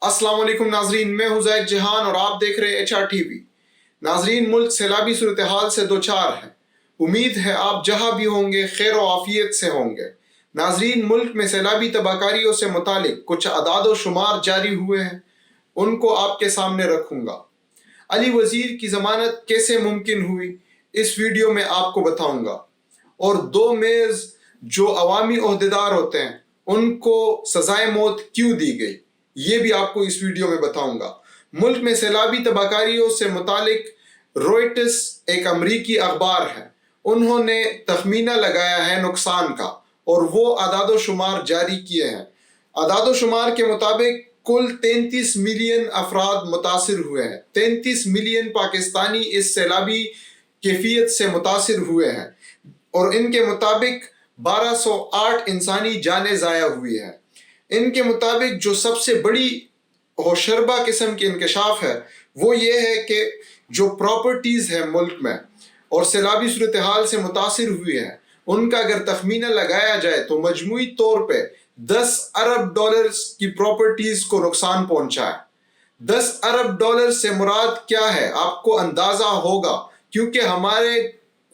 अस्सलाम वालेकुम नाजरीन, मैं हूं ज़ैद जहान और आप देख रहे हैं HRTV। नाजरीन, मुल्क सैलाबी सूरत हाल से दो चार है। उम्मीद है आप जहां भी होंगे खैर और आफियत से होंगे। नाजरीन, मुल्क में सैलाबी तबाहकारियों से मुतालिक कुछ अदाद व शुमार जारी हुए हैं, उनको आपके सामने रखूंगा। अली वजीर की जमानत कैसे मुमकिन हुई, इस वीडियो में आपको बताऊंगा। और दो मेयर्स जो अवामी ओहदेदार होते हैं, उनको सजाए मौत क्यों दी गई, ये भी आपको इस वीडियो में बताऊंगा। मुल्क में सैलाबी तबाहकारियों से मुतालिक रॉयटर्स एक अमरीकी अखबार है, उन्होंने तखमीना लगाया है नुकसान का और वो अदाद शुमार जारी किए हैं। अदाद शुमार के मुताबिक कुल 33 मिलियन अफराद मुतासिर हुए हैं। 33 मिलियन पाकिस्तानी इस सैलाबी कैफियत से मुतासिर हुए हैं और इनके मुताबिक 1208 इंसानी जानें ज़ाया हुई हैं। इनके मुताबिक जो सबसे बड़ी होशरबा किस्म की इंकशाफ है वो ये है कि जो प्रॉपर्टीज़ है मुल्क में और सैलाबी सूरत हाल से मुतासिर हुई है, उनका अगर तखमीना लगाया जाए तो मजमूई तौर पे 10 अरब डॉलर्स की प्रॉपर्टीज़ को नुकसान पहुंचा है। 10 अरब डॉलर से मुराद क्या है आपको अंदाज़ा होगा, क्योंकि हमारे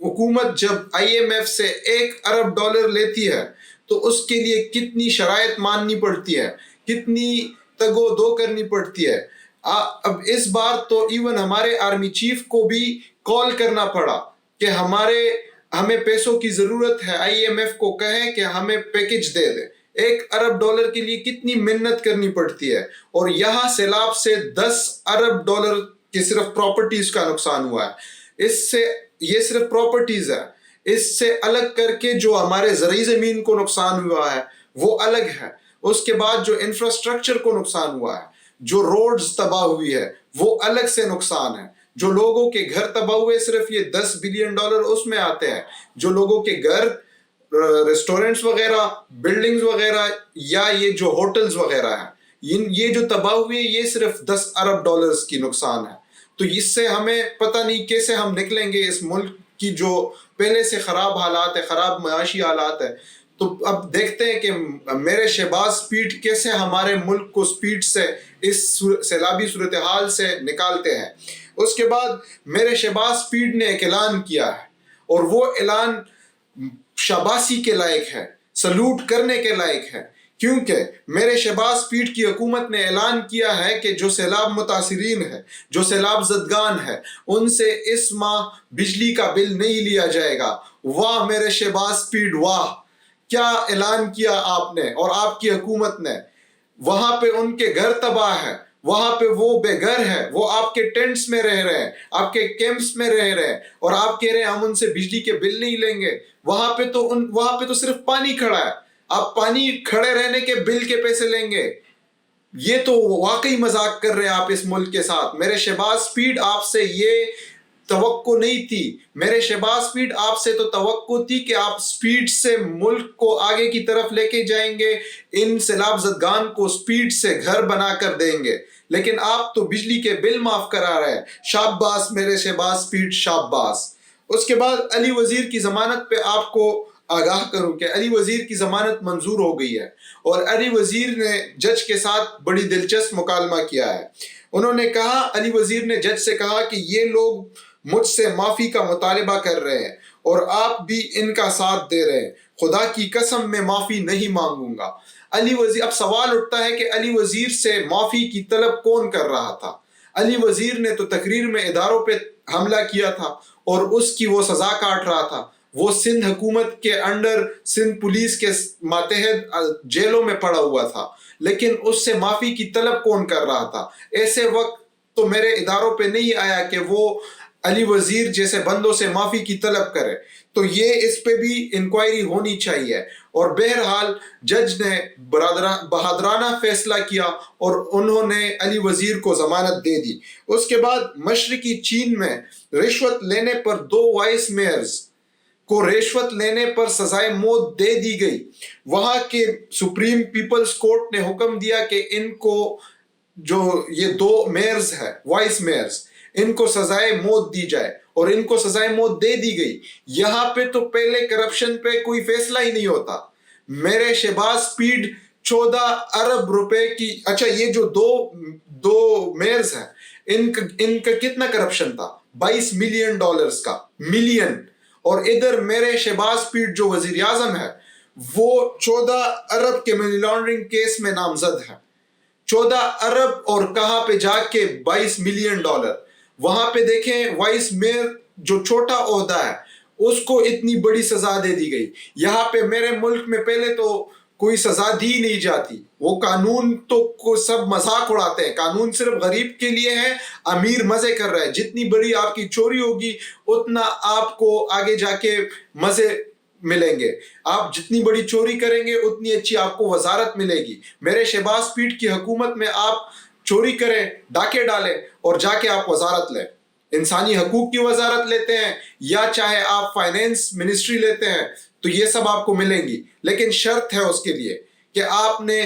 हुकूमत जब IMF से 1 अरब डॉलर लेती है तो उसके लिए कितनी शराइत माननी पड़ती है, कितनी तगो दो करनी पड़ती है। अब इस बार तो इवन हमारे आर्मी चीफ को भी कॉल करना पड़ा कि हमें पैसों की ज़रूरत है, IMF को कहें कि हमें पैकेज दे दे। 1 अरब डॉलर के लिए कितनी मेहनत करनी पड़ती है, और यहाँ सैलाब से 10 अरब डॉलर की सिर्फ प्रॉपर्टीज का नुकसान हुआ है। इससे ये सिर्फ प्रॉपर्टीज है, इससे अलग करके जो हमारे ज़रई ज़मीन को नुकसान हुआ है वो अलग है। उसके बाद जो इंफ्रास्ट्रक्चर को नुकसान हुआ है, जो रोड्स तबाह हुई है वो अलग से नुकसान है। जो लोगों के घर तबाह हुए, सिर्फ ये 10 बिलियन डॉलर उसमें आते हैं। जो लोगों के घर, रेस्टोरेंट्स वगैरह, बिल्डिंग्स वगैरह या ये जो होटल्स वगैरह हैं, ये जो तबाह हुए ये सिर्फ 10 अरब डॉलर्स की नुकसान है। तो इससे हमें पता नहीं कैसे हम निकलेंगे इस मुल्क की जो पहले से खराब हालात है, खराब मयाशी हालात है। तो अब देखते हैं कि मेरे शहबाज स्पीड कैसे हमारे मुल्क को स्पीड से इस सैलाबी सूरत हाल से निकालते हैं। उसके बाद मेरे शहबाज स्पीड ने एक ऐलान किया है और वो ऐलान शाबाशी के लायक है, सलूट करने के लायक है, क्योंकि मेरे शहबाज स्पीड की हुकूमत ने ऐलान किया है कि जो सैलाब मुतासिरीन है, जो सैलाब ज़दगान है, उनसे इस माह बिजली का बिल नहीं लिया जाएगा। वाह मेरे शहबाज स्पीड, वाह, क्या ऐलान किया आपने और आपकी हुकूमत ने। वहां पे उनके घर तबाह है, वहां पे वो बेघर है, वो आपके टेंट्स में रह रहे हैं, आपके कैंप्स में रह रहे हैं, और आप कह रहे हैं हम उनसे बिजली के बिल नहीं लेंगे। वहां पे तो सिर्फ पानी खड़ा है, आप पानी खड़े रहने के बिल के पैसे लेंगे। ये तो वाकई मजाक कर रहे हैं आप इस मुल्क के साथ। मेरे शहबाज स्पीड, आपसे ये तवक्को नहीं थी। मेरे शहबाज स्पीड, आपसे तो तवक्को थी कि आप स्पीड से मुल्क को आगे की तरफ लेके जाएंगे, इन सैलाब ज़दगान को स्पीड से घर बना कर देंगे, लेकिन आप तो बिजली के बिल माफ करा रहे हैं। शाबाश मेरे शहबाज स्पीड, शाबाश। उसके बाद अली वजीर की जमानत पे आपको आगाह करूं कि अली वजीर की जमानत मंजूर हो गई है और अली वजीर ने जज के साथ बड़ी दिलचस्प मुकालमा किया है। उन्होंने कहा, अली वजीर ने जज से कहा कि ये लोग मुझसे माफी का मुतालबा कर रहे हैं और आप भी इनका साथ दे रहे हैं। खुदा की कसम मैं माफी नहीं मांगूंगा। अली वजीर, अब सवाल उठता है कि अली वजीर से माफी की तलब कौन कर रहा था? अली वजीर ने तो तकरीर में इदारों पे हमला किया था और उसकी वो सजा काट रहा था। वो सिंध हुकूमत के अंडर, सिंध पुलिस के मातहत जेलों में पड़ा हुआ था, लेकिन उससे माफी की तलब कौन कर रहा था? ऐसे वक्त तो मेरे इदारों पे नहीं आया कि वो अली वजीर जैसे बंदों से माफी की तलब करे। तो ये इस पे भी इंक्वायरी होनी चाहिए। और बहरहाल जज ने बहादराना फैसला किया और उन्होंने अली वजीर को जमानत दे दी। उसके बाद मशरकी चीन में रिश्वत लेने पर 2 वाइस मेयर्स को रिश्वत लेने पर सजाए मौत दे दी गई। वहां के सुप्रीम पीपल्स कोर्ट ने हुक्म दिया कि इनको, जो ये 2 मेयर्स है, वाइस मेयर्स, इनको सजाए मौत दी जाए, और इनको सजाए मौत दे दी गई। यहां पे तो पहले करप्शन पे कोई फैसला ही नहीं होता। मेरे शहबाज स्पीड 14 अरब रुपए की, अच्छा ये जो दो मेयर्स हैं, इनका कितना करप्शन था, $22 मिलियन का, मिलियन। और इधर मेरे शहबाज पीठ जो वजीर आजम है वो 14 अरब के मनी लॉन्ड्रिंग केस में नामजद है। 14 अरब और कहां पे जाके $22 मिलियन। वहां पे देखें वाइस मेयर जो छोटा ओहदा है उसको इतनी बड़ी सजा दे दी गई। यहाँ पे मेरे मुल्क में पहले तो कोई सजा दी नहीं जाती, वो कानून तो को सब मजाक उड़ाते हैं, कानून सिर्फ गरीब के लिए है, अमीर मजे कर रहा है। जितनी बड़ी आपकी चोरी होगी उतना आपको आगे जाके मजे मिलेंगे, आप जितनी बड़ी चोरी करेंगे उतनी अच्छी आपको वजारत मिलेगी। मेरे शहबाज पीठ की हुकूमत में आप चोरी करें, डाके डालें और जाके आप वजारत लें, इंसानी हकूक की वजारत लेते हैं या चाहे आप फाइनेंस मिनिस्ट्री लेते हैं तो ये सब आपको मिलेंगी, लेकिन शर्त है उसके लिए कि आपने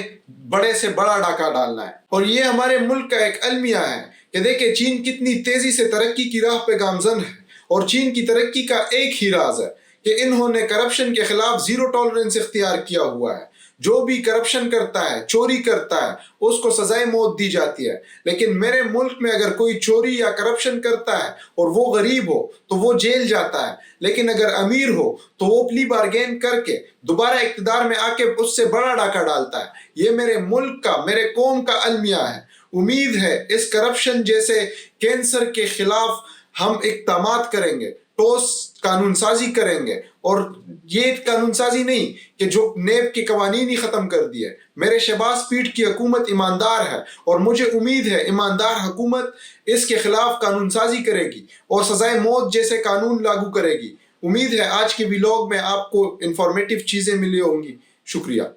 बड़े से बड़ा डाका डालना है। और ये हमारे मुल्क का एक अलमिया है कि देखिए चीन कितनी तेजी से तरक्की की राह पे गामजन है, और चीन की तरक्की का एक ही राज है कि इन्होंने करप्शन के खिलाफ जीरो टॉलरेंस इख्तियार किया हुआ है। जो भी करप्शन करता है, चोरी करता है, उसको सजाए मौत दी जाती है। लेकिन मेरे मुल्क में अगर कोई चोरी या करप्शन करता है और वो गरीब हो तो वो जेल जाता है, लेकिन अगर अमीर हो तो वो प्ली बार्गेन करके दोबारा इक्तिदार में आके उससे बड़ा डाका डालता है। ये मेरे मुल्क का, मेरे कौम का अलमिया है। उम्मीद है इस करप्शन जैसे कैंसर के खिलाफ हम इक़दामात करेंगे, ठोस कानून साजी करेंगे, और ये कानून साजी नहीं कि जो नेब के कवानीन ही खत्म कर दिए। मेरे शहबाज पीठ की हुकूमत ईमानदार है और मुझे उम्मीद है ईमानदार हुकूमत इसके खिलाफ कानून साजी करेगी और सजाए मौत जैसे कानून लागू करेगी। उम्मीद है आज के व्लॉग में आपको इंफॉर्मेटिव चीजें मिली होंगी। शुक्रिया।